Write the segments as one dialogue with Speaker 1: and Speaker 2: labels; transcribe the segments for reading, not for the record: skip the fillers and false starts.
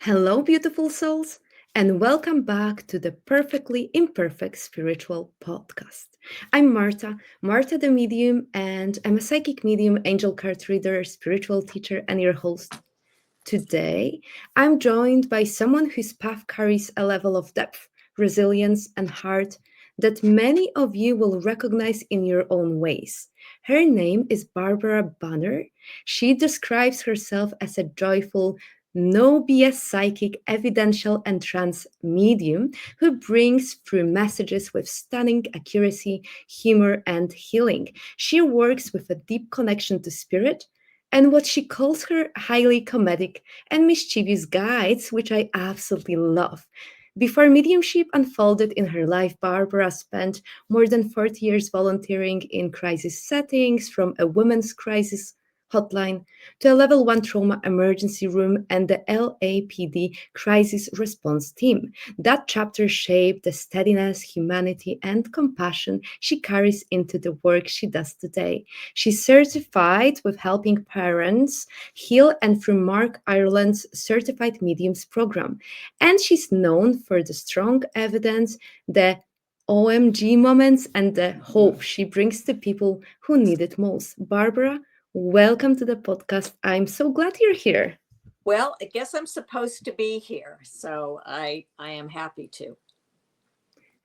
Speaker 1: Hello, beautiful souls, and welcome back to the Perfectly Imperfect Spiritual Podcast. I'm Marta, Marta the Medium, and I'm a psychic medium, angel card reader, spiritual teacher, and your host. Today, I'm joined by someone whose path carries a level of depth, resilience, and heart that many of you will recognize in your own ways. Her name is Barbara Banner. She describes herself as a joyful, no BS psychic, evidential, and trance medium who brings through messages with stunning accuracy, humor, and healing. She works with a deep connection to spirit and what she calls her highly comedic and mischievous guides, which I absolutely love. Before mediumship unfolded in her life, Barbara spent more than 40 years volunteering in crisis settings, from a women's crisis hotline to a level 1 trauma emergency room and the LAPD crisis response team. That chapter shaped the steadiness, humanity, and compassion she carries into the work she does today. She's certified with helping parents heal and through Mark Ireland's Certified Mediums program. And she's known for the strong evidence, the OMG moments, and the hope she brings to people who need it most. Barbara, welcome to the podcast. I'm so glad you're here.
Speaker 2: Well, I guess I'm supposed to be here, so I am happy to.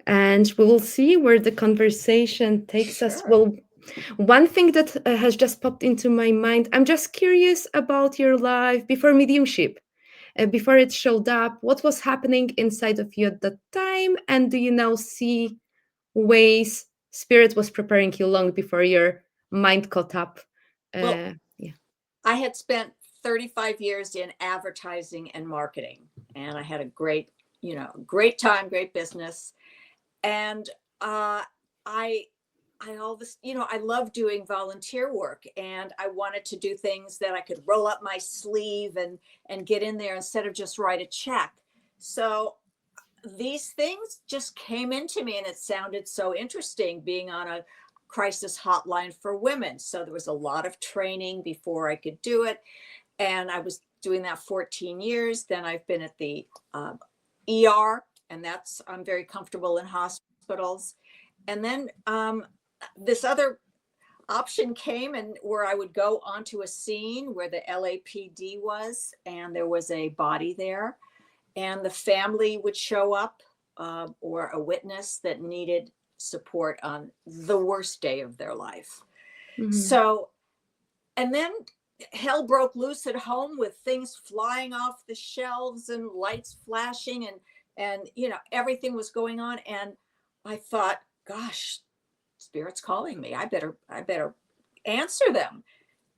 Speaker 1: And we will see where the conversation takes us.
Speaker 2: Sure.
Speaker 1: Well, one thing that has just popped into my mind, I'm just curious about your life before mediumship. Before it showed up, what was happening inside of you at that time? And do you now see ways spirit was preparing you long before your mind caught up?
Speaker 2: Well,
Speaker 1: Yeah.
Speaker 2: I had spent 35 years in advertising and marketing, and I had a great time, great business. And I all this, I love doing volunteer work, and I wanted to do things that I could roll up my sleeve and get in there instead of just write a check. So these things just came into me, and it sounded so interesting being on a crisis hotline for women. So there was a lot of training before I could do it. And I was doing that 14 years. Then I've been at the ER, and I'm very comfortable in hospitals. And then this other option came, and where I would go onto a scene where the LAPD was, and there was a body there, and the family would show up, or a witness that needed support on the worst day of their life.
Speaker 1: Mhm.
Speaker 2: So, and then hell broke loose at home with things flying off the shelves and lights flashing, and everything was going on. And I thought, gosh, spirit's calling me. I better answer them.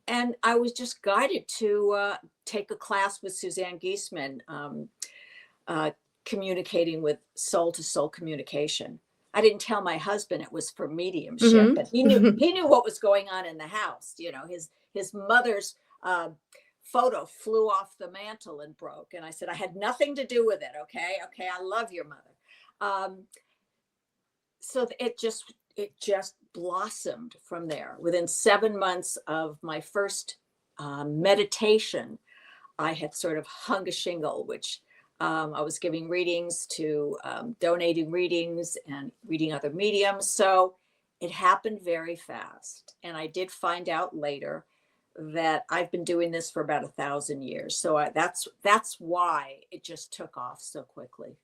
Speaker 2: And I was just guided to take a class with Suzanne Giesman, uh, communicating with soul to soul communication. I didn't tell my husband it was for mediumship,
Speaker 1: Mhm.
Speaker 2: but he knew what was going on in the house. His mother's photo flew off the mantle and broke, and I said I had nothing to do with it. Okay, I love your mother. So it just blossomed from there. Within 7 months of my first meditation, I had sort of hung a shingle, which I was giving readings to, donating readings and reading other mediums. So it happened very fast. And I did find out later that I've been doing this for about 1,000 years. So that's why it just took off so quickly.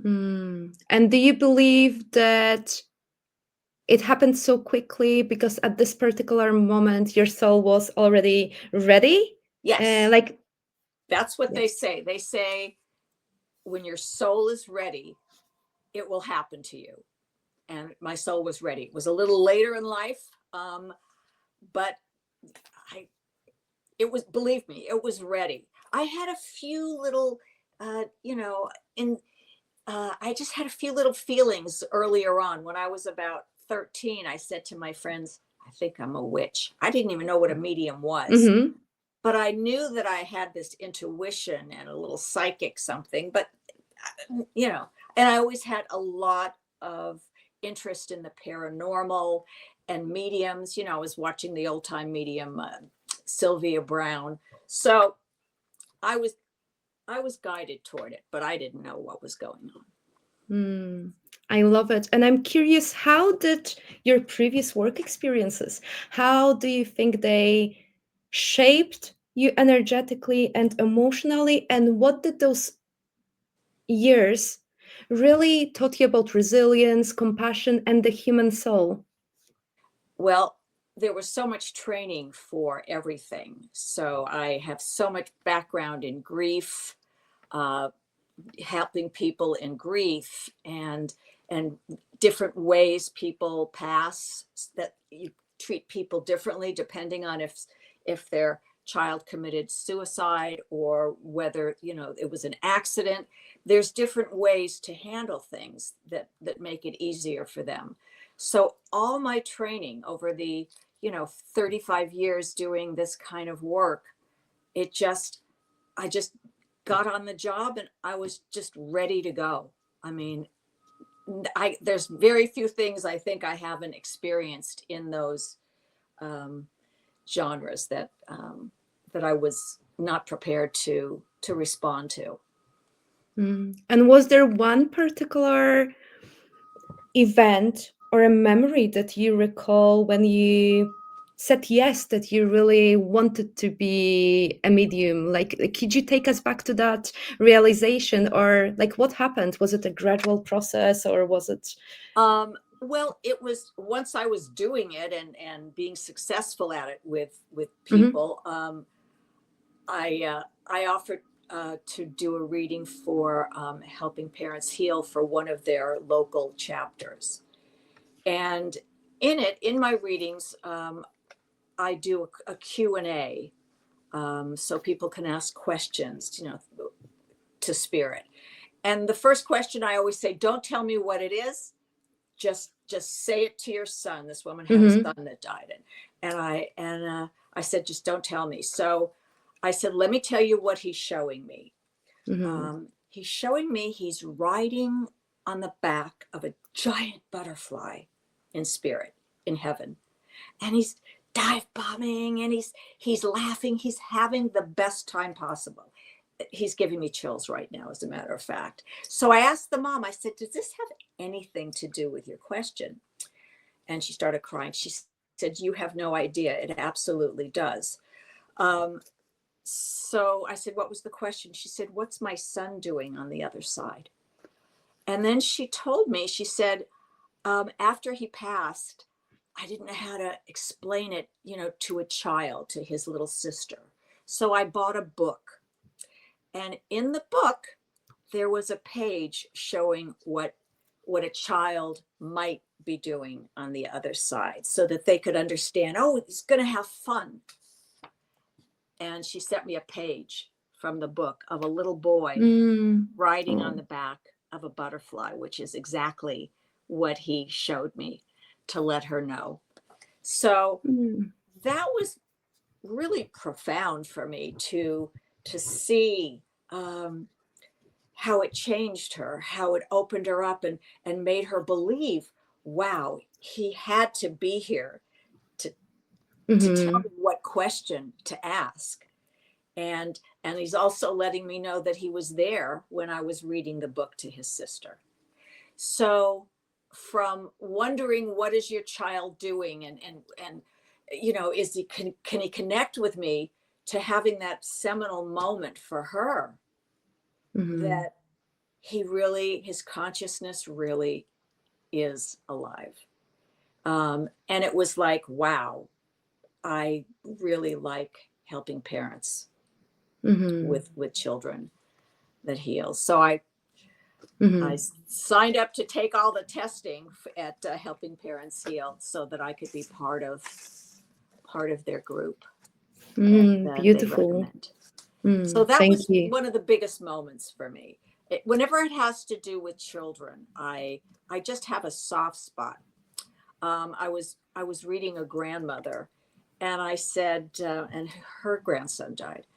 Speaker 1: And do you believe that it happened so quickly because at this particular moment your soul was already ready?
Speaker 2: Yes,
Speaker 1: Like,
Speaker 2: that's what
Speaker 1: yeah.
Speaker 2: they say. They say when your soul is ready, it will happen to you. And my soul was ready. It was a little later in life, but I believe me, it was ready. I had a few little, in I just had a few little feelings earlier on. When I was about 13, I said to my friends, I think I'm a witch. I didn't even know what a medium was,
Speaker 1: Mhm.
Speaker 2: but I knew that I had this intuition and a little psychic something. But, and I always had a lot of interest in the paranormal and mediums. I was watching the old time medium, Sylvia Brown. So I was I was guided toward it, but I didn't know what was going on.
Speaker 1: Mm, I love it. And I'm curious, how did your previous work experiences, how do you think they shaped you energetically and emotionally? And what did those years really taught you about resilience, compassion, and the human soul?
Speaker 2: Well, there was so much training for everything. So I have so much background in grief, uh, helping people in grief, and different ways people pass, that you treat people differently depending on if their child committed suicide or whether, you know, it was an accident. There's different ways to handle things that make it easier for them. So all my training over the, you know, 35 years doing this kind of work, it just I just got on the job and I was just ready to go. I mean, there's very few things I think I haven't experienced in those um, genres that I was not prepared to respond to.
Speaker 1: And was there one particular event or a memory that you recall when you said yes, that you really wanted to be a medium? Like, could you take us back to that realization, or like what happened? Was it a gradual process, or was it?
Speaker 2: Well, it was once I was doing it and being successful at it with
Speaker 1: Mhm.
Speaker 2: people. I offered to do a reading for helping parents heal for one of their local chapters, and in my readings, I do a Q&A, so people can ask questions, you know, to spirit. And the first question I always say, don't tell me what it is, just say it to your son. This woman had a
Speaker 1: Mhm.
Speaker 2: son that died, and I said, just don't tell me. So I said, let me tell you what he's showing me.
Speaker 1: Mhm.
Speaker 2: He's showing me he's riding on the back of a giant butterfly in spirit, in heaven, and he's dive bombing, and he's laughing, he's having the best time possible. He's giving me chills right now, as a matter of fact. So I asked the mom, I said, does this have anything to do with your question? And she started crying. She said, you have no idea, it absolutely does. um, so I said, what was the question? She said, what's my son doing on the other side? And then she told me, she said, after he passed, I didn't know how to explain it, you know, to a child, to his little sister. So I bought a book. And in the book, there was a page showing what a child might be doing on the other side, so that they could understand, oh, he's going to have fun. And she sent me a page from the book of a little boy
Speaker 1: Mm.
Speaker 2: riding on
Speaker 1: Oh.
Speaker 2: the back of a butterfly, which is exactly what he showed me to let her know. So
Speaker 1: Mm.
Speaker 2: that was really profound for me to see how it changed her, how it opened her up and made her believe, wow, he had to be here to to tell
Speaker 1: Mhm.
Speaker 2: me what question to ask. And he's also letting me know that he was there when I was reading the book to his sister. So from wondering what is your child doing, and you know, is he can he connect with me, to having that seminal moment for her,
Speaker 1: Mhm.
Speaker 2: that he really, his consciousness really is alive. And it was like, wow, I really like helping parents
Speaker 1: Mhm.
Speaker 2: with children that heal. So I
Speaker 1: Mhm.
Speaker 2: signed up to take all the testing at Helping Parents Heal, so that I could be part of their group that they
Speaker 1: Beautiful.
Speaker 2: recommend. So that
Speaker 1: Thank
Speaker 2: was
Speaker 1: you.
Speaker 2: one of the biggest moments for me. Whenever it has to do with children, I just have a soft spot. I was reading a grandmother, and I said, and her grandson died,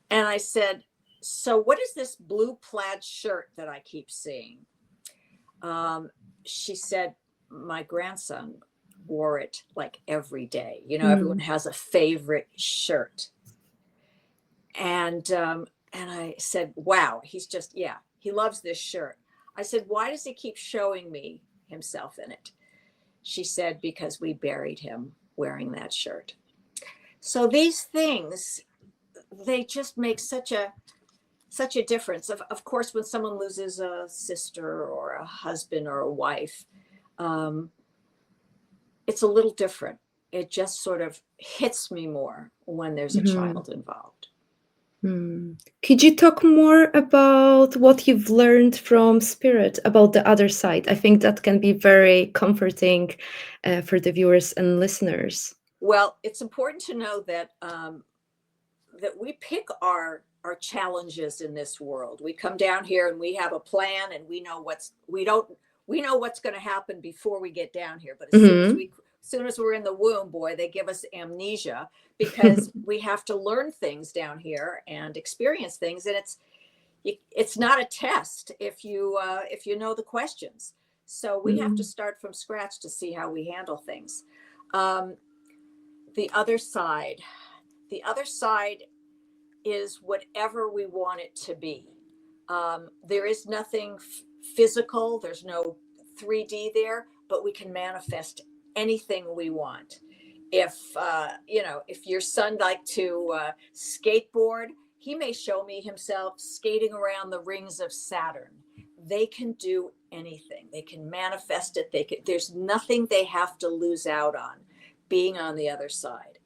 Speaker 2: and I said, so what is this blue plaid shirt that I keep seeing? She said, my grandson wore it like every day. You know, everyone
Speaker 1: Mm.
Speaker 2: has a favorite shirt. And And I said, wow, he loves this shirt. I said, why does he keep showing me himself in it? She said, because we buried him wearing that shirt. So these things, they just make such a difference. Of course, when someone loses a sister or a husband or a wife, um, it's a little different. It just sort of hits me more when there's a
Speaker 1: Mhm.
Speaker 2: child involved.
Speaker 1: Could you talk more about what you've learned from spirit about the other side? I think that can be very comforting for the viewers and listeners.
Speaker 2: Well, it's important to know that that we pick our challenges in this world. We come down here and we have a plan, and we know what's going to happen before we get down here. But
Speaker 1: Hmm.
Speaker 2: as soon as we're in the womb, boy, they give us amnesia, because we have to learn things down here and experience things, and it's not a test if you know the questions. So we have to start from scratch to see how we handle things. Um, the other side, the other side is whatever we want it to be. There is nothing physical. There's no 3D there, but we can manifest anything we want. If your son liked to skateboard, he may show me himself skating around the rings of Saturn. They can do anything. They can manifest it. There's nothing they have to lose out on being on the other side.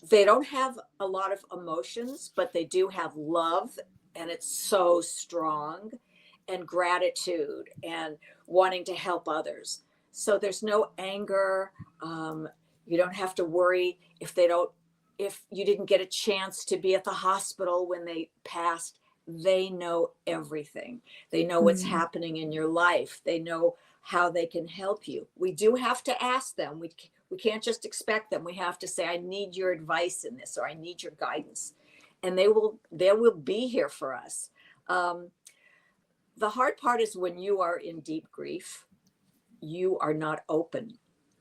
Speaker 2: They don't have a lot of emotions, but they do have love, and it's so strong, and gratitude, and wanting to help others. So there's no anger. You don't have to worry if you didn't get a chance to be at the hospital when they passed. They know everything. They know what's happening in your life. They know how they can help you. We do have to ask them. We can't just expect them. We have to say, I need your advice in this, or I need your guidance. And they will be here for us. The hard part is when you are in deep grief, you are not open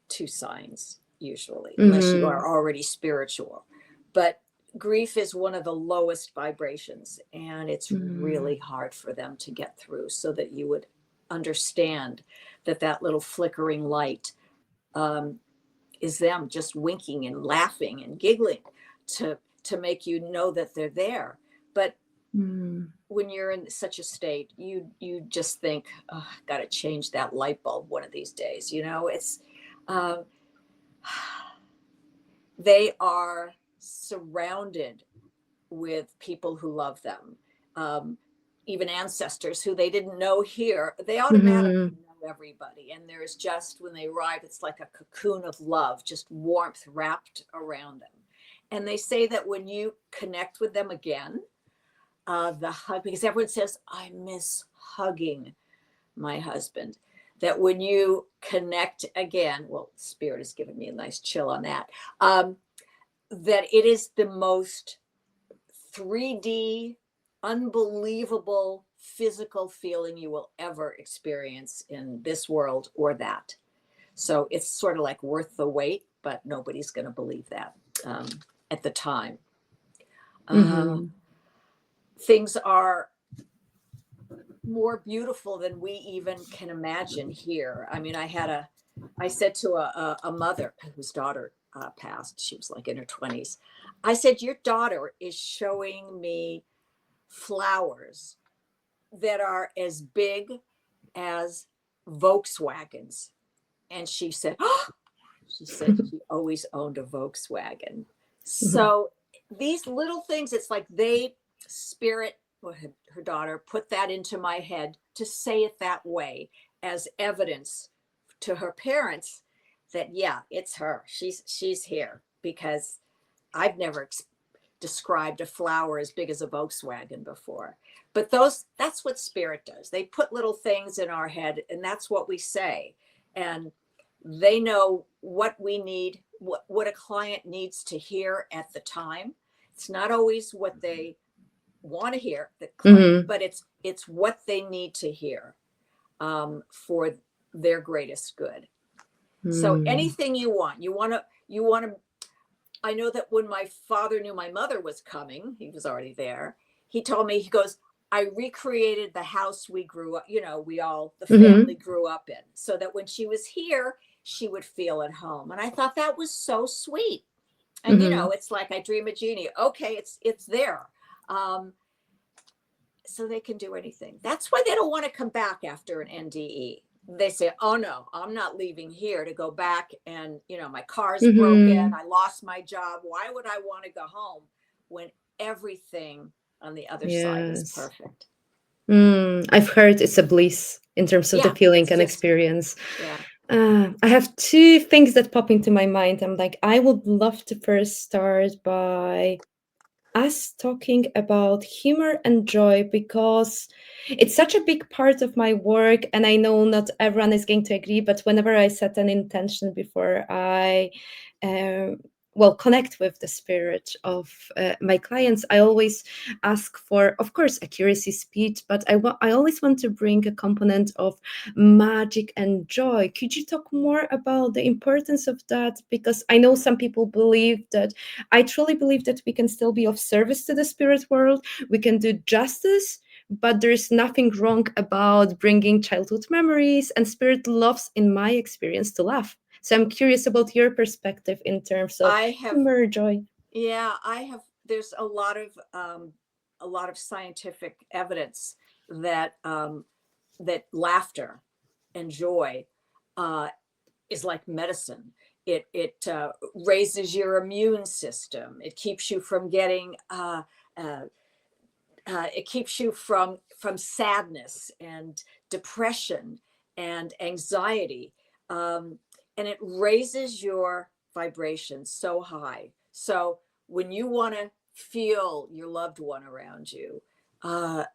Speaker 2: to signs, usually, unless you are already spiritual. But grief is one of the lowest vibrations, and it's really hard for them to get through, so that you would understand that little flickering light is them just winking and laughing and giggling to make you know that they're there. But when you're in such a state, you just think, oh, I got to change that light bulb one of these days. It's uh, they are surrounded with people who love them, even ancestors who they didn't know here. They automatically know everybody, and there's just, when they arrive, it's like a cocoon of love, just warmth wrapped around them. And they say that when you connect with them again, the hug, because everyone says, I miss hugging my husband, that when you connect again, well, spirit has given me a nice chill on that, that it is the most 3D, unbelievable physical feeling you will ever experience in this world or that. So it's sort of like worth the wait, but nobody's going to believe that at the time. Things are more beautiful than we even can imagine here. I mean, I said to a mother whose daughter passed. She was like in her 20s. I said, your daughter is showing me flowers that are as big as Volkswagens. And she said, oh, she she always owned a Volkswagen. So these little things, it's like spirit, her daughter, put that into my head to say it that way as evidence to her parents that, yeah, it's her. She's here, because I've never described a flower as big as a Volkswagen before. But that's what spirit does. They put little things in our head, and that's what we say. And they know what we need, what a client needs to hear at the time. It's not always what they want to hear, the client, but it's what they need to hear for their greatest good. So anything you want to. I know that when my father knew my mother was coming, he was already there. he told me, he goes, I recreated the house we grew up, the family
Speaker 1: Mm-hmm.
Speaker 2: grew up in, so that when she was here, she would feel at home. And I thought that was so sweet. And,
Speaker 1: Mm-hmm.
Speaker 2: it's like I dream a genie. Okay, it's there. Um, so they can do anything. That's why they don't want to come back after an NDE. They say, oh no, I'm not leaving here to go back, and my car's broken,
Speaker 1: Mm-hmm.
Speaker 2: I lost my job. Why would I want to go home when everything on the other side is
Speaker 1: Yes.
Speaker 2: perfect?
Speaker 1: I've heard it's a bliss in terms of the
Speaker 2: Yeah,
Speaker 1: feeling
Speaker 2: it's
Speaker 1: and
Speaker 2: just,
Speaker 1: experience.
Speaker 2: yeah.
Speaker 1: I have two things that pop into my mind. I'm like, I would love to first start by us talking about humor and joy, because it's such a big part of my work. And I know not everyone is going to agree, but whenever I set an intention before I um, connect with the spirit of my clients, I always ask for, of course, accuracy, speed, but I always want to bring a component of magic and joy. Could you talk more about the importance of that? Because I know some people believe that, I truly believe that we can still be of service to the spirit world. We can do justice, but there's nothing wrong about bringing childhood memories, and spirit loves, in my experience, to laugh. So I'm curious about your perspective in terms of
Speaker 2: I have,
Speaker 1: humor, joy.
Speaker 2: yeah, I have, there's a lot of scientific evidence that, that laughter and joy, uh, is like medicine. It raises your immune system. It keeps you from getting, uh, it keeps you from sadness and depression and anxiety, um, and it raises your vibration so high. So when you want to feel your loved one around you,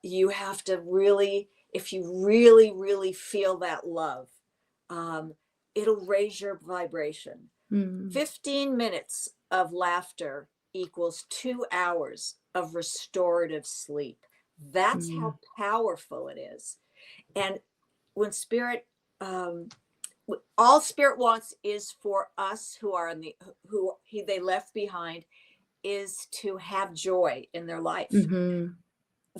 Speaker 2: you have to really, if you really really feel that love, um, it'll raise your vibration.
Speaker 1: Mm,
Speaker 2: 15 minutes of laughter equals 2 hours of restorative sleep. That's
Speaker 1: mm,
Speaker 2: how powerful it is. And when spirit, um, all spirit wants is for us who are in the, who they left behind, is to have joy in their life.
Speaker 1: mm-hmm,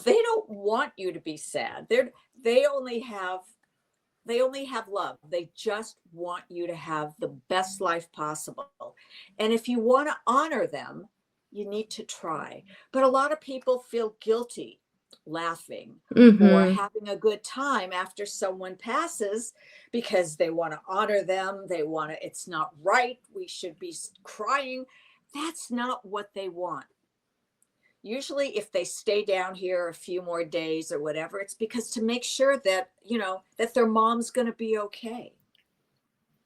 Speaker 2: They don't want you to be sad. They only have, they only have love. They just want you to have the best life possible. And if you want to honor them, you need to try. But a lot of people feel guilty laughing or
Speaker 1: mm-hmm.
Speaker 2: having a good time after someone passes, because they want to honor them. They want to, it's not right. We should be crying. That's not what they want. Usually if they stay down here a few more days or whatever, it's because to make sure that, that their mom's going to be okay.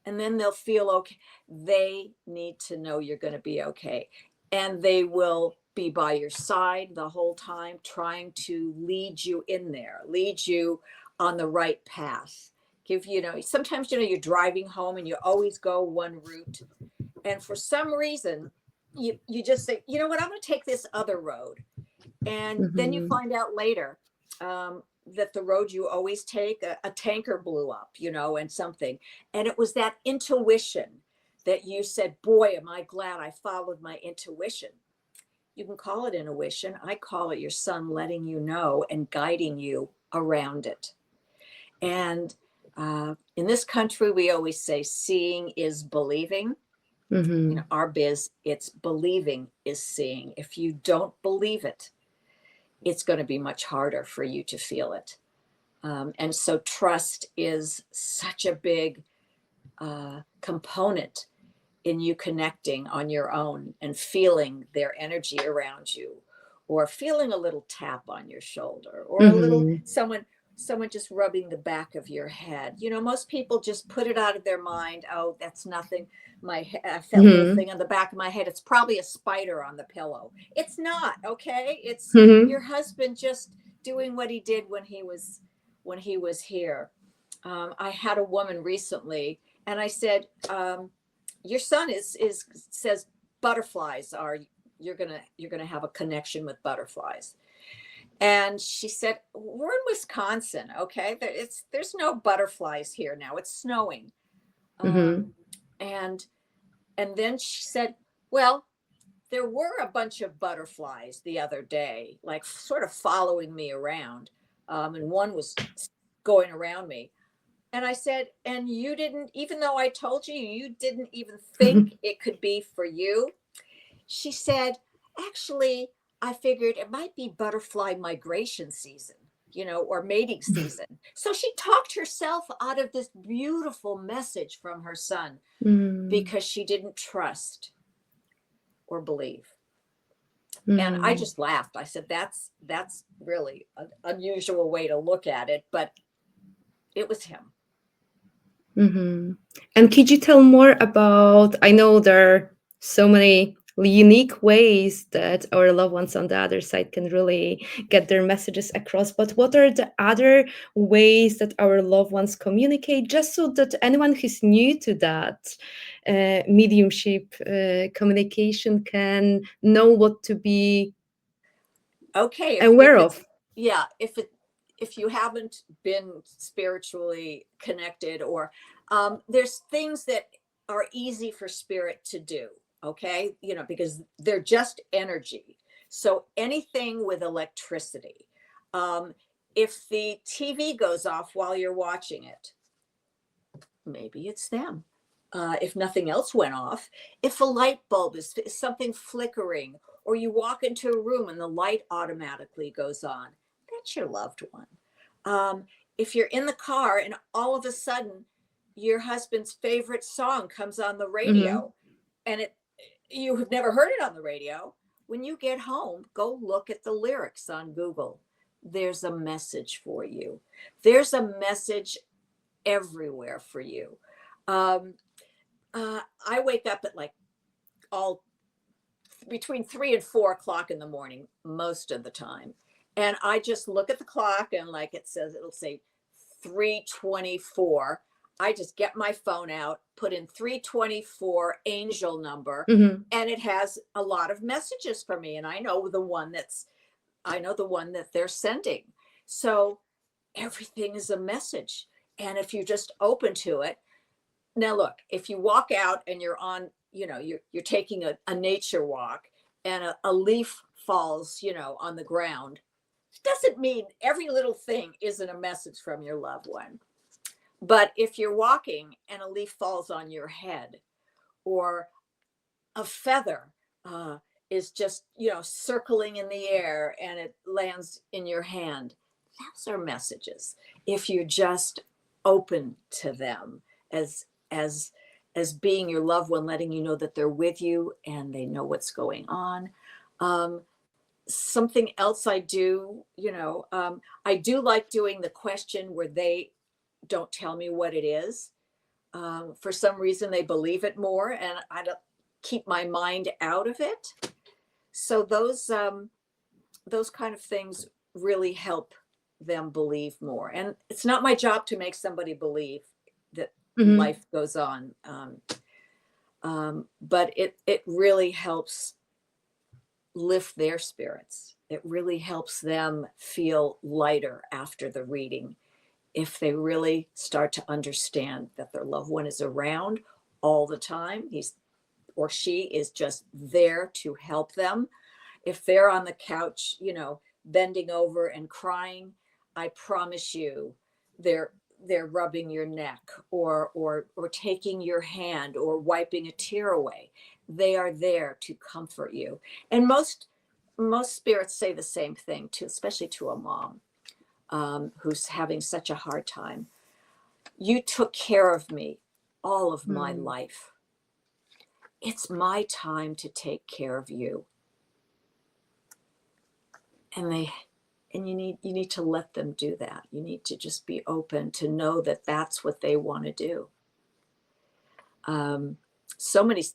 Speaker 2: And then they'll feel okay. They need to know you're going to be okay. And they will be by your side the whole time, trying to lead you in there, lead you on the right path. Give, sometimes, you're driving home and you always go one route. And for some reason, you just say, you know what, I'm going to take this other road. And then you
Speaker 1: Mm-hmm.
Speaker 2: find out later, that the road you always take, a tanker blew up, and something. And it was that intuition that you said, boy, am I glad I followed my intuition. You can call it intuition. I call it your son letting you know and guiding you around it. And in this country, we always say seeing is believing.
Speaker 1: Mm-hmm.
Speaker 2: Our biz, it's believing is seeing. If you don't believe it, it's going to be much harder for you to feel it. And so trust is such a big component in you connecting on your own and feeling their energy around you, or feeling a little tap on your shoulder, or a little
Speaker 1: Mm-hmm.
Speaker 2: someone just rubbing the back of your head. Most people just put it out of their mind. Oh, that's nothing. I felt a little
Speaker 1: Mm-hmm.
Speaker 2: thing on the back of my head. It's probably a spider on the pillow. It's not. Okay, it's
Speaker 1: Mm-hmm.
Speaker 2: your husband just doing what he did when he was here. I had a woman recently, and I said, your son is says butterflies are, you're gonna have a connection with butterflies. And she said, we're in Wisconsin. Okay, there's no butterflies here now, it's snowing.
Speaker 1: Mm-hmm.
Speaker 2: um, and and then she said, well, there were a bunch of butterflies the other day, like sort of following me around. And one was going around me. And I said, and you didn't, even though I told you, you didn't even think it could be for you. She said, actually, I figured it might be butterfly migration season, or mating season. So she talked herself out of this beautiful message from her son because she didn't trust or believe. And I just laughed. I said, that's really an unusual way to look at it, but it was him.
Speaker 1: And could you tell more about, I know there are so many unique ways that our loved ones on the other side can really get their messages across, but what are the other ways that our loved ones communicate, just so that anyone who's new to that mediumship communication can know what to be
Speaker 2: Okay.
Speaker 1: aware of?
Speaker 2: Yeah. If you haven't been spiritually connected, or there's things that are easy for spirit to do. Okay. Because they're just energy. So anything with electricity, if the TV goes off while you're watching it, maybe it's them. If nothing else went off, if a light bulb is something flickering, or you walk into a room and the light automatically goes on, that's your loved one. If you're in the car and all of a sudden your husband's favorite song comes on the radio, and you have never heard it on the radio, when you get home, go look at the lyrics on Google. There's a message for you. There's a message everywhere for you. I wake up at like all between 3 and 4 o'clock in the morning most of the time, and I just look at the clock, and like it'll say 3:24. I just get my phone out, put in 3:24 angel number, and it has a lot of messages for me, and I know the one that they're sending. So everything is a message, and if you just open to it. Now, look, if you walk out and you're on, you're taking a nature walk, and a leaf falls, on the ground, it doesn't mean every little thing isn't a message from your loved one. But if you're walking and a leaf falls on your head, or a feather is just, circling in the air and it lands in your hand, those are messages. If you're just open to them as being your loved one, letting you know that they're with you and they know what's going on. Something else I do, I do like doing the question where they don't tell me what it is. For some reason, they believe it more, and I don't keep my mind out of it. So those kind of things really help them believe more. And it's not my job to make somebody believe that life goes on. But it really helps lift their spirits. It really helps them feel lighter after the reading, if they really start to understand that their loved one is around all the time. He's or she is just there to help them. If they're on the couch, bending over and crying, I promise you, they're rubbing your neck, or taking your hand, or wiping a tear away. They are there to comfort you. And most spirits say the same thing too, especially to a mom who's having such a hard time. You took care of me all of my life. It's my time to take care of you. And you need to let them do that. You need to just be open to know that that's what they want to do. So much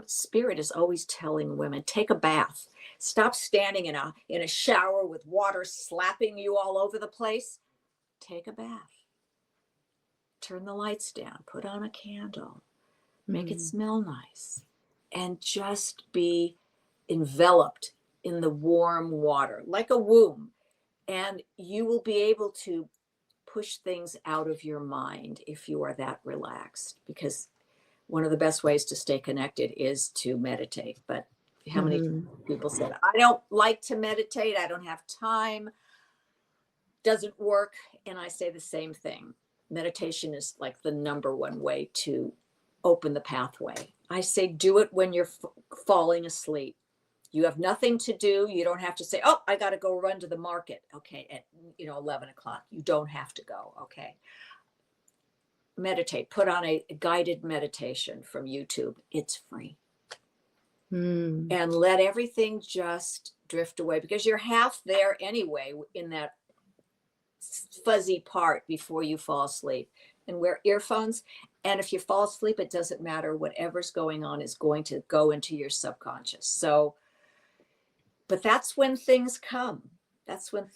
Speaker 2: spirit is always telling women, take a bath. Stop standing in a shower with water slapping you all over the place. Take a bath. Turn the lights down. Put on a candle. Make it smell nice. And just be enveloped in the warm water, like a womb. And you will be able to push things out of your mind if you are that relaxed, because one of the best ways to stay connected is to meditate. But How many people said, I don't like to meditate, I don't have time, doesn't work? And I say the same thing. Meditation is like the number one way to open the pathway. I say, do it when you're falling asleep. You have nothing to do. You don't have to say, oh, I got to go run to the market. Okay. At 11 o'clock, you don't have to go. Okay. Meditate, put on a guided meditation from YouTube. It's free. And let everything just drift away, because you're half there anyway in that fuzzy part before you fall asleep. And wear earphones. And if you fall asleep, it doesn't matter. Whatever's going on is going to go into your subconscious. So, but that's when things come. That's when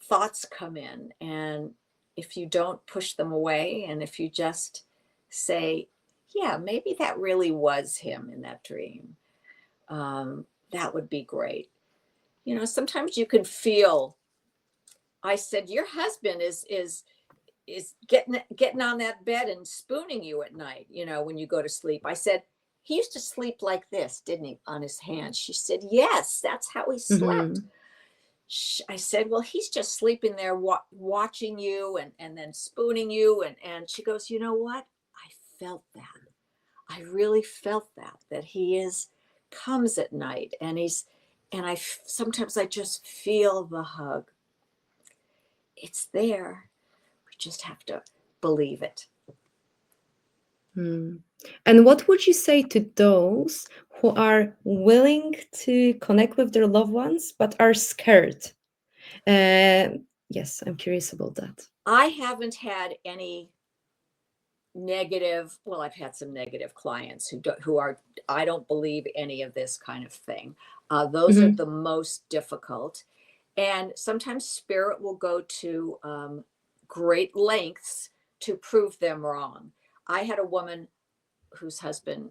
Speaker 2: thoughts come in. And if you don't push them away, and if you just say, yeah, maybe that really was him in that dream, that would be great. Sometimes you can feel, I said, your husband is getting on that bed and spooning you at night, when you go to sleep. I said, he used to sleep like this, didn't he, on his hands? She said, yes, that's how he slept. I said, well, he's just sleeping there watching you and then spooning you. And she goes, you know what? I felt that. I really felt that he comes at night, and sometimes I just feel the hug. It's there. We just have to believe it.
Speaker 1: And what would you say to those who are willing to connect with their loved ones but are scared? Yes, I'm curious about that.
Speaker 2: I haven't had any negative, well, I've had some negative clients who are, I don't believe any of this kind of thing. Those are the most difficult. And sometimes spirit will go to great lengths to prove them wrong. I had a woman whose husband,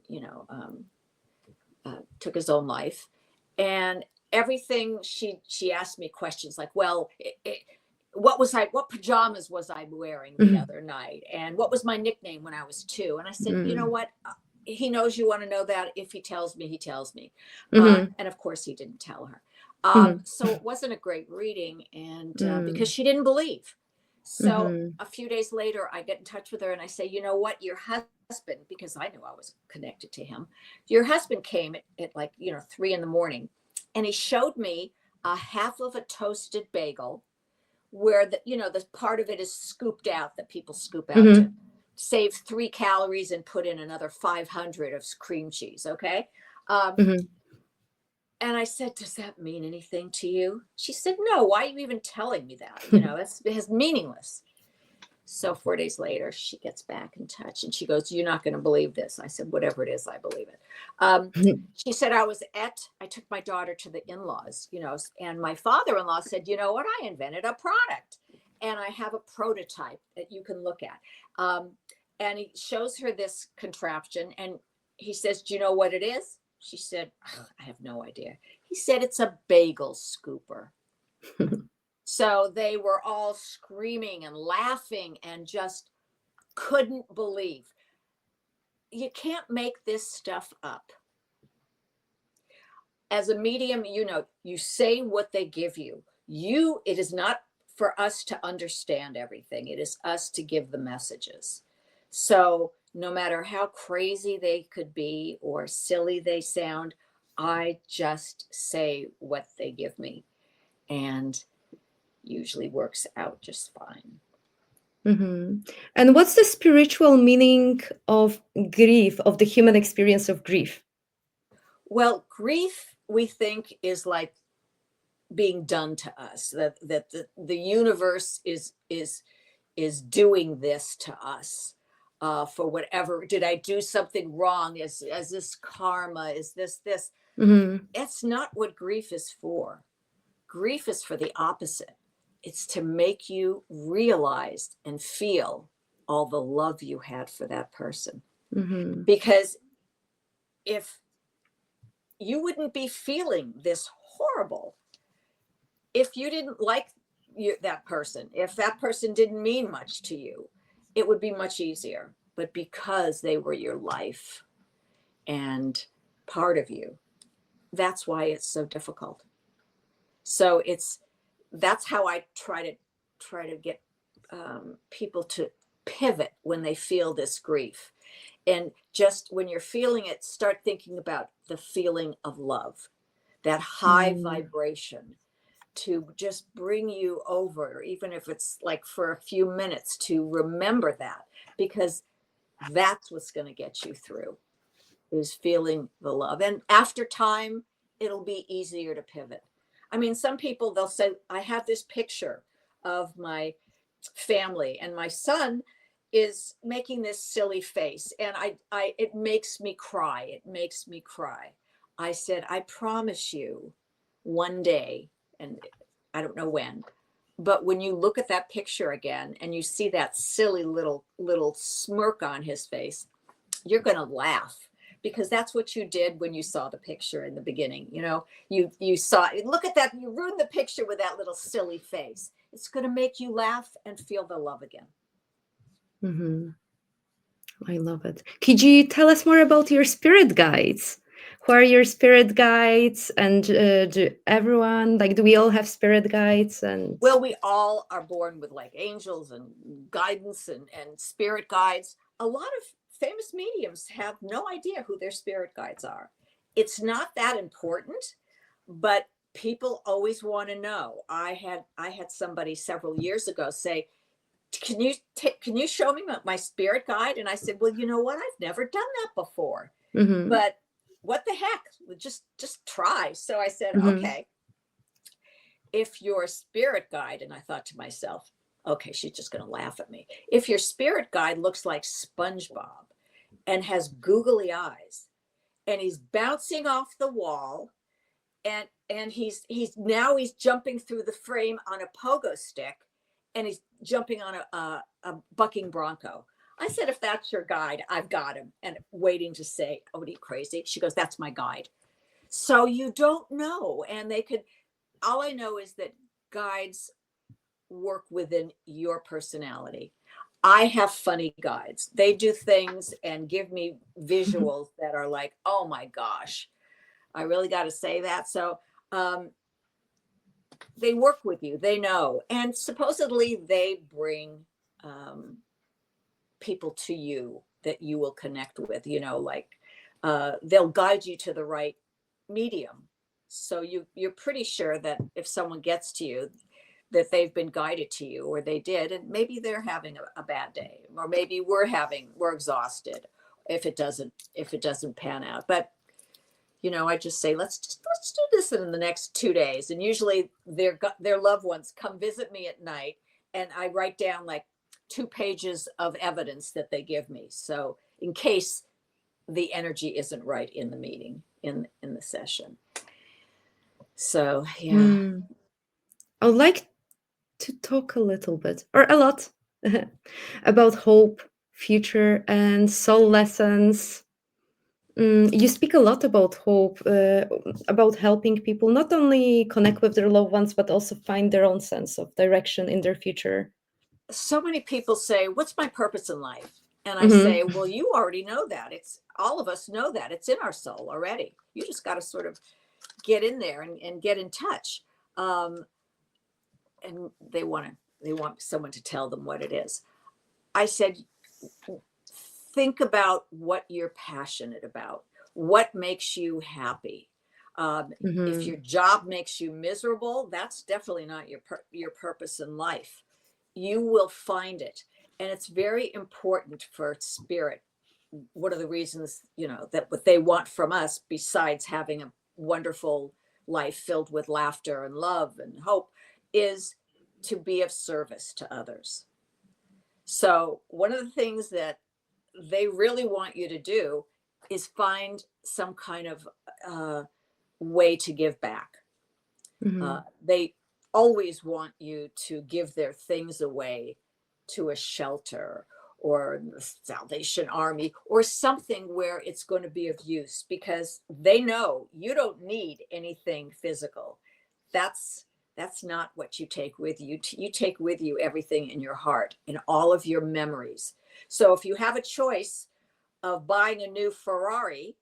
Speaker 2: took his own life, and everything she asked me questions like, well, what pajamas was I wearing the other night? And what was my nickname when I was 2? And I said, you know what? He knows you want to know that. If he tells me, he tells me. And of course he didn't tell her. So it wasn't a great reading, and because she didn't believe. So a few days later, I get in touch with her and I say, you know what? Your husband, because I knew I was connected to him, your husband came at like, 3 a.m, and he showed me a half of a toasted bagel where the part of it is scooped out, that people scoop out to save 3 calories and put in another 500 of cream cheese. Okay. And I said, does that mean anything to you? She said, no. Why are you even telling me that? It's meaningless. So 4 days later, she gets back in touch and she goes, you're not going to believe this. I said, whatever it is, I believe it. She said, I took my daughter to the in-laws, and my father-in-law said, you know what? I invented a product, and I have a prototype that you can look at. And he shows her this contraption, and he says, do you know what it is? She said, I have no idea. He said, it's a bagel scooper. So they were all screaming and laughing and just couldn't believe. You can't make this stuff up. As a medium, you say what they give you. It is not for us to understand everything. It is us to give the messages. So no matter how crazy they could be or silly they sound, I just say what they give me, and usually works out just fine.
Speaker 1: And what's the spiritual meaning of grief, of the human experience of grief?
Speaker 2: Well, grief, we think, is like being done to us, that the universe is doing this to us. For whatever, did I do something wrong? Is this karma? Is this? That's not what grief is for. Grief is for the opposite. It's to make you realize and feel all the love you had for that person. Because if you wouldn't be feeling this horrible if you didn't like that person, if that person didn't mean much to you, it would be much easier. But because they were your life and part of you, that's why it's so difficult. So that's how I try to get people to pivot when they feel this grief. And just when you're feeling it, start thinking about the feeling of love, that high vibration, to just bring you over, even if it's like for a few minutes, to remember that, because that's what's going to get you through, is feeling the love. And after time, it'll be easier to pivot. I mean, some people, they'll say, I have this picture of my family and my son is making this silly face, and it makes me cry. It makes me cry. I said, I promise you one day, and I don't know when, but when you look at that picture again and you see that silly little smirk on his face, you're going to laugh, because that's what you did when you saw the picture in the beginning. You know, you saw, look at that, you ruined the picture with that little silly face. It's going to make you laugh and feel the love again.
Speaker 1: Mm-hmm. I love it. Could you tell us more about your spirit guides? Who are your spirit guides? And do we all have spirit guides? And
Speaker 2: well, we all are born with like angels and guidance and spirit guides. A lot of famous mediums have no idea who their spirit guides are. It's not that important, but people always want to know. I had somebody several years ago say, can you show me my spirit guide? And I said, well, you know what? I've never done that before, but what the heck? Just try. So I said, okay, if your spirit guide, and I thought to myself, okay, she's just going to laugh at me. If your spirit guide looks like SpongeBob and has googly eyes, and he's bouncing off the wall, and he's jumping through the frame on a pogo stick, and he's jumping on a bucking bronco. I said, if that's your guide, I've got him. And waiting to say, oh, are you crazy? She goes, that's my guide. So you don't know. And all I know is that guides work within your personality. I have funny guides. They do things and give me visuals that are like, oh my gosh, I really got to say that. So they work with you, they know. And supposedly they bring people to you that you will connect with, like they'll guide you to the right medium. So you're pretty sure that if someone gets to you, that they've been guided to you, or they did, and maybe they're having a bad day, or maybe we're exhausted if it doesn't pan out. But I just say, let's do this in the next 2 days. And usually their loved ones come visit me at night, and I write down like 2 pages of evidence that they give me. So in case the energy isn't right in the meeting, in the session. So, yeah.
Speaker 1: I would like to talk a little bit, or a lot, about hope, future, and soul lessons. You speak a lot about hope, about helping people not only connect with their loved ones, but also find their own sense of direction in their future.
Speaker 2: So many people say, what's my purpose in life? And I say, well, you already know that. It's all of us know that. It's in our soul already. You just got to sort of get in there and get in touch. And they want someone to tell them what it is. I said, think about what you're passionate about. What makes you happy? If your job makes you miserable, that's definitely not your purpose in life. You will find it. And it's very important for spirit. One of the reasons, that what they want from us, besides having a wonderful life filled with laughter and love and hope, is to be of service to others. So one of the things that they really want you to do is find some kind of way to give back. They always want you to give their things away to a shelter or the Salvation Army or something where it's going to be of use, because they know you don't need anything physical. That's not what you take with you. You take with you everything in your heart and all of your memories. So if you have a choice of buying a new Ferrari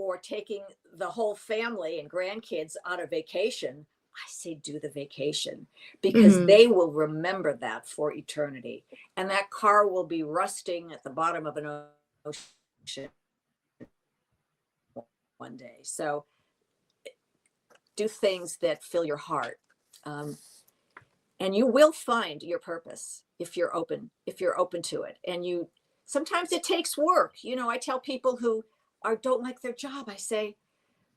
Speaker 2: or taking the whole family and grandkids on a vacation, I say do the vacation, because
Speaker 1: Mm-hmm.
Speaker 2: they will remember that for eternity. And that car will be rusting at the bottom of an ocean one day. So do things that fill your heart. And you will find your purpose if you're open to it. And sometimes it takes work. I tell people who don't like their job, I say,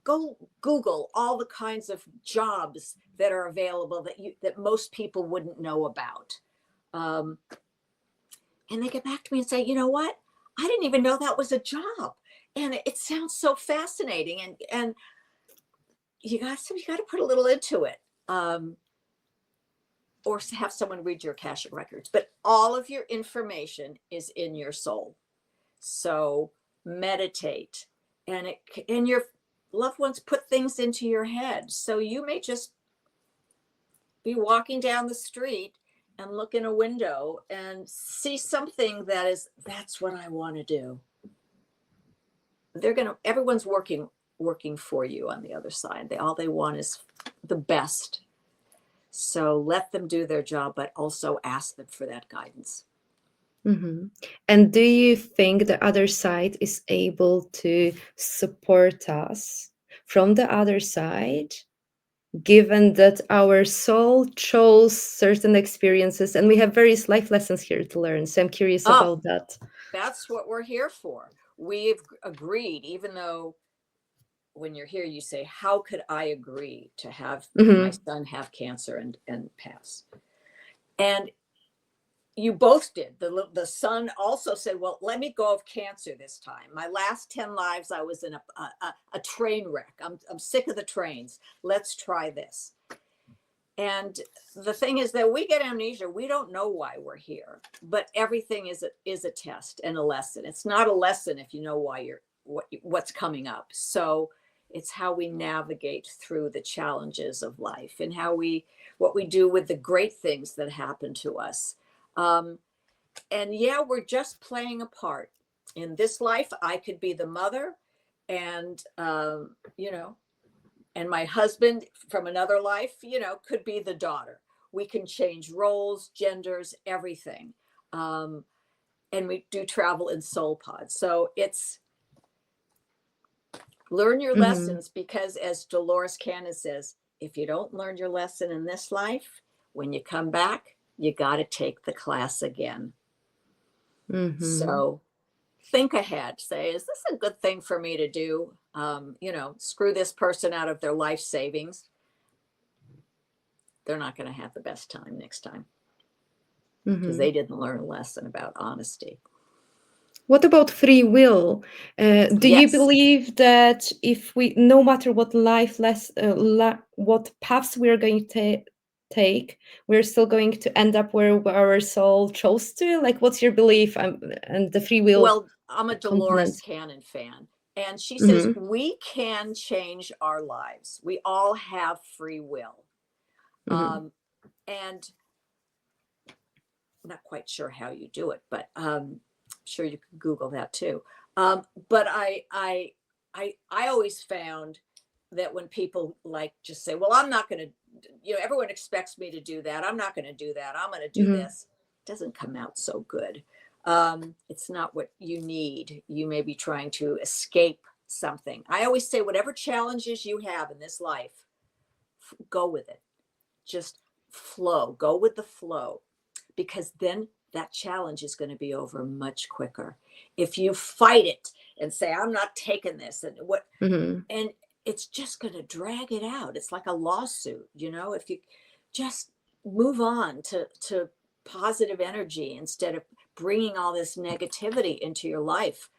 Speaker 2: go Google all the kinds of jobs that are available that most people wouldn't know about. And they get back to me and say, you know what? I didn't even know that was a job. And it sounds so fascinating. And you got to put a little into it. Or have someone read your Akashic records. But all of your information is in your soul. So meditate, and your loved ones put things into your head. So you may just be walking down the street and look in a window and see something that's what I want to do. Everyone's working for you on the other side. All they want is the best. So let them do their job, but also ask them for that guidance.
Speaker 1: Mm-hmm. And do you think the other side is able to support us from the other side, given that our soul chose certain experiences and we have various life lessons here to learn? So I'm curious about that.
Speaker 2: That's what we're here for. We've agreed, even though when you're here, you say, how could I agree to have my son have cancer and pass? And you both did. The son also said, well, let me go of cancer this time. My last 10 lives, I was in a train wreck. I'm sick of the trains. Let's try this. And the thing is that we get amnesia. We don't know why we're here, but everything is a test and a lesson. It's not a lesson if you know why what's coming up. So it's how we navigate through the challenges of life, and what we do with the great things that happen to us. And yeah, we're just playing a part. In this life, I could be the mother, and and my husband from another life, could be the daughter. We can change roles, genders, everything. And we do travel in soul pods. So it's learn your lessons, because as Dolores Cannon says, if you don't learn your lesson in this life, when you come back, you got to take the class again. So think ahead. Say, is this a good thing for me to do? Screw this person out of their life savings. They're not going to have the best time next time, because they didn't learn a lesson about honesty.
Speaker 1: What about free will? Do you believe that if no matter what what paths we are going to take, we're still going to end up where our soul chose to? Like, what's your belief and the free will?
Speaker 2: Well, I'm a Dolores Cannon fan, and she says we can change our lives. We all have free will. And I'm not quite sure how you do it, but I'm sure you can Google that too. But I always found that when people just say, well, I'm not going to, everyone expects me to do that. I'm not going to do that. I'm going to do this. It doesn't come out so good. It's not what you need. You may be trying to escape something. I always say, whatever challenges you have in this life, go with it. Just flow. Go with the flow, because then that challenge is going to be over much quicker. If you fight it and say, I'm not taking this, and it's just going to drag it out. It's like a lawsuit, if you just move on to positive energy instead of bringing all this negativity into your life.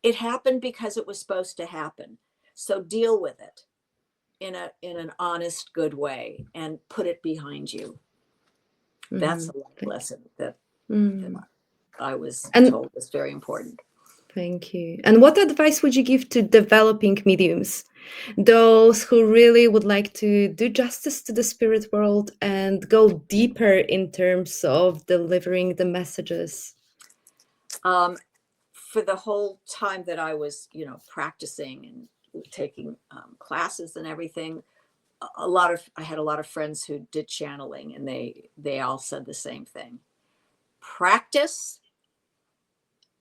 Speaker 2: It happened because it was supposed to happen. So deal with it in an honest, good way, and put it behind you. That's a life lesson that I was told was very important.
Speaker 1: Thank you. And what advice would you give to developing mediums, those who really would like to do justice to the spirit world and go deeper in terms of delivering the messages?
Speaker 2: for the whole time that I was, practicing and taking classes and everything, I had a lot of friends who did channeling, and they all said the same thing: practice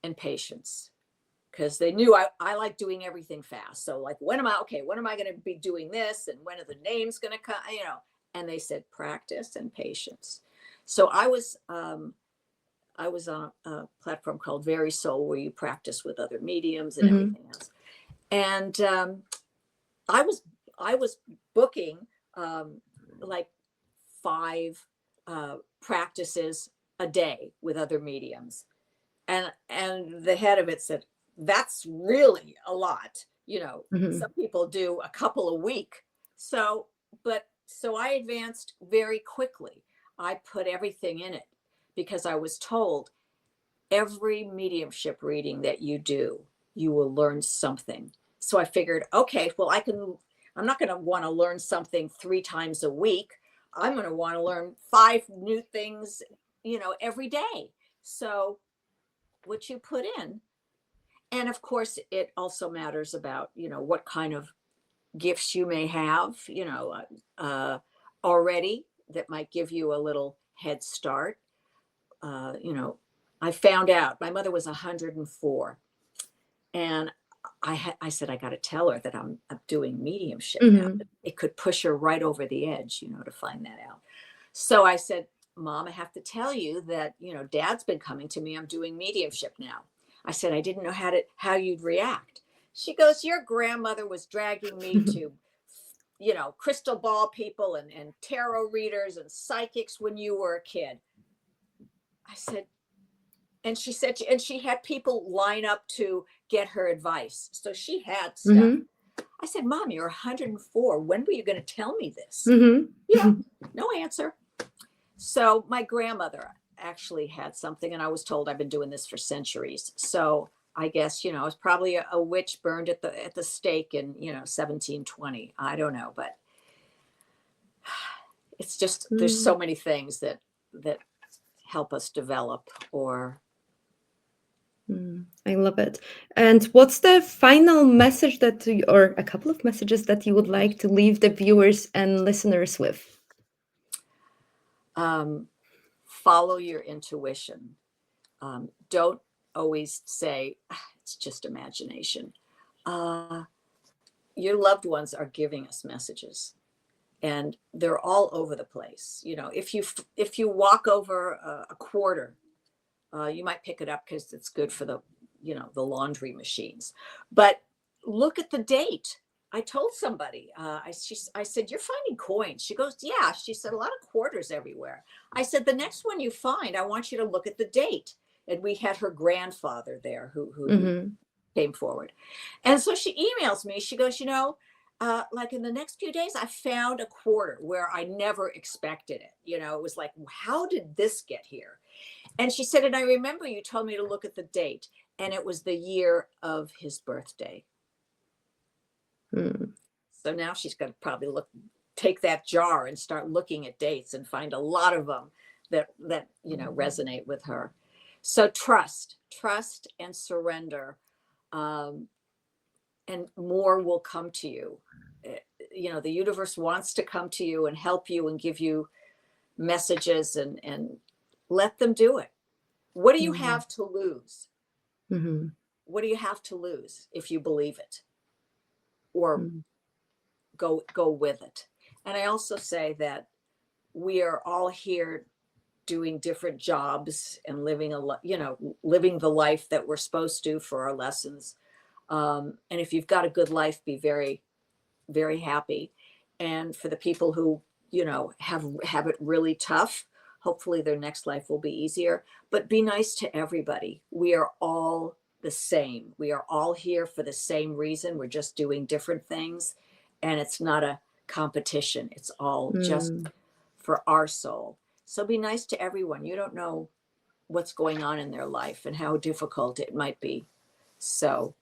Speaker 2: and patience. Because they knew I like doing everything fast. So like, when am I going to be doing this? And when are the names going to come? And they said practice and patience. So I was on a platform called Very Soul, where you practice with other mediums and
Speaker 1: Mm-hmm.
Speaker 2: everything else. And I was booking like 5 practices a day with other mediums, and the head of it said, that's really a lot.
Speaker 1: Mm-hmm.
Speaker 2: Some people do a couple a week. So I advanced very quickly. I put everything in it because I was told every mediumship reading that you do, you will learn something. So I figured, okay, well, I'm not going to want to learn something 3 times a week. I'm going to want to learn 5 new things, every day. So what you put in, and of course, it also matters about, what kind of gifts you may have, already, that might give you a little head start. Uh, you know, I found out my mother was 104, and I said, I got to tell her that I'm doing mediumship now.
Speaker 1: Mm-hmm.
Speaker 2: It could push her right over the edge, to find that out. So I said, Mom, I have to tell you that, Dad's been coming to me. I'm doing mediumship now. I said, I didn't know how you'd react. She goes, your grandmother was dragging me to, crystal ball people and tarot readers and psychics when you were a kid. I said, and she said, and she had people line up to get her advice. So she had stuff.
Speaker 1: Mm-hmm.
Speaker 2: I said, Mom, you're 104. When were you going to tell me this?
Speaker 1: Mm-hmm.
Speaker 2: No answer. So my grandmother actually had something, and I was told I've been doing this for centuries. So I guess, it was probably a witch burned at the stake in, 1720. I don't know, but it's just, there's so many things that help us develop or.
Speaker 1: I love it. And what's the final message or a couple of messages that you would like to leave the viewers and listeners with?
Speaker 2: Follow your intuition. Don't always say, it's just imagination. Your loved ones are giving us messages, and they're all over the place. If you walk over a quarter, you might pick it up because it's good for the laundry machines. But look at the date. I told somebody, I said, you're finding coins. She goes, yeah. She said, a lot of quarters everywhere. I said, the next one you find, I want you to look at the date. And we had her grandfather there who
Speaker 1: Mm-hmm.
Speaker 2: came forward. And so she emails me. She goes, like in the next few days, I found a quarter where I never expected it. It was like, how did this get here? And she said, and I remember you told me to look at the date, and it was the year of his birthday. So now she's going to probably take that jar and start looking at dates and find a lot of them that resonate with her. So trust and surrender, and more will come to you. The universe wants to come to you and help you and give you messages, and let them do it. What do you have to lose?
Speaker 1: Mm-hmm.
Speaker 2: What do you have to lose if you believe it or go with it? And I also say that we are all here doing different jobs and living the life that we're supposed to for our lessons. And if you've got a good life, be very, very happy. And for the people who, have it really tough, hopefully their next life will be easier. But be nice to everybody. We are all the same. We are all here for the same reason. We're just doing different things. And it's not a competition. It's all just for our soul. So be nice to everyone. You don't know what's going on in their life and how difficult it might be. So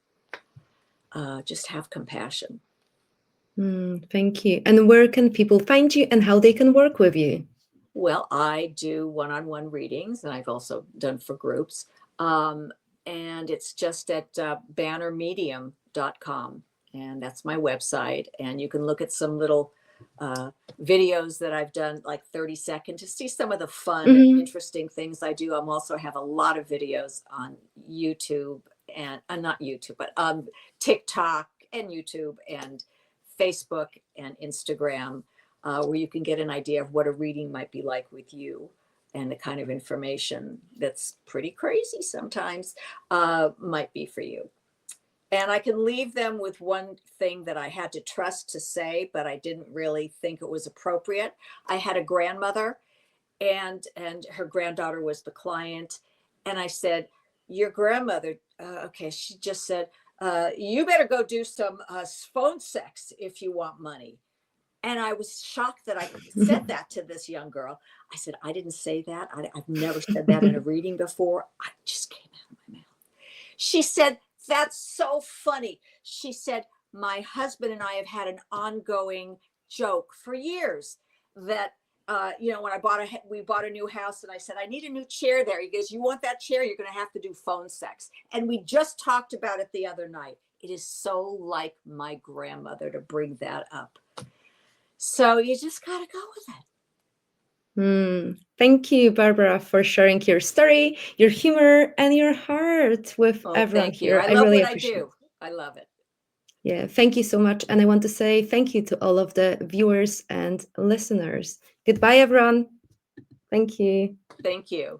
Speaker 2: just have compassion.
Speaker 1: Thank you. And where can people find you and how they can work with you?
Speaker 2: Well, I do one-on-one readings, and I've also done for groups. and it's just at bannermedium.com. And that's my website. And you can look at some little videos that I've done, like 30-second, to see some of the fun and
Speaker 1: Mhm.
Speaker 2: interesting things I do. I'm also have a lot of videos on YouTube and not YouTube, but TikTok and YouTube and Facebook and Instagram, where you can get an idea of what a reading might be like with you, and the kind of information that's pretty crazy sometimes might be for you. And I can leave them with one thing that I had to trust to say, but I didn't really think it was appropriate. I had a grandmother, and her granddaughter was the client. And I said, your grandmother, okay, she just said, you better go do some phone sex if you want money. And I was shocked that I said that to this young girl. I said, I didn't say that. I've never said that in a reading before. I just came out of my mouth. She said, that's so funny. She said, my husband and I have had an ongoing joke for years that, when we bought a new house, and I said, I need a new chair there. He goes, you want that chair? You're going to have to do phone sex. And we just talked about it the other night. It is so like my grandmother to bring that up. So you just got to go with it.
Speaker 1: Thank you, Barbara, for sharing your story, your humor, and your heart with everyone
Speaker 2: Thank you.
Speaker 1: here.
Speaker 2: I
Speaker 1: I
Speaker 2: love
Speaker 1: really
Speaker 2: what
Speaker 1: appreciate
Speaker 2: I
Speaker 1: it.
Speaker 2: do. I love it.
Speaker 1: Yeah, thank you so much. And I want to say thank you to all of the viewers and listeners. Goodbye, everyone. Thank you.
Speaker 2: Thank you.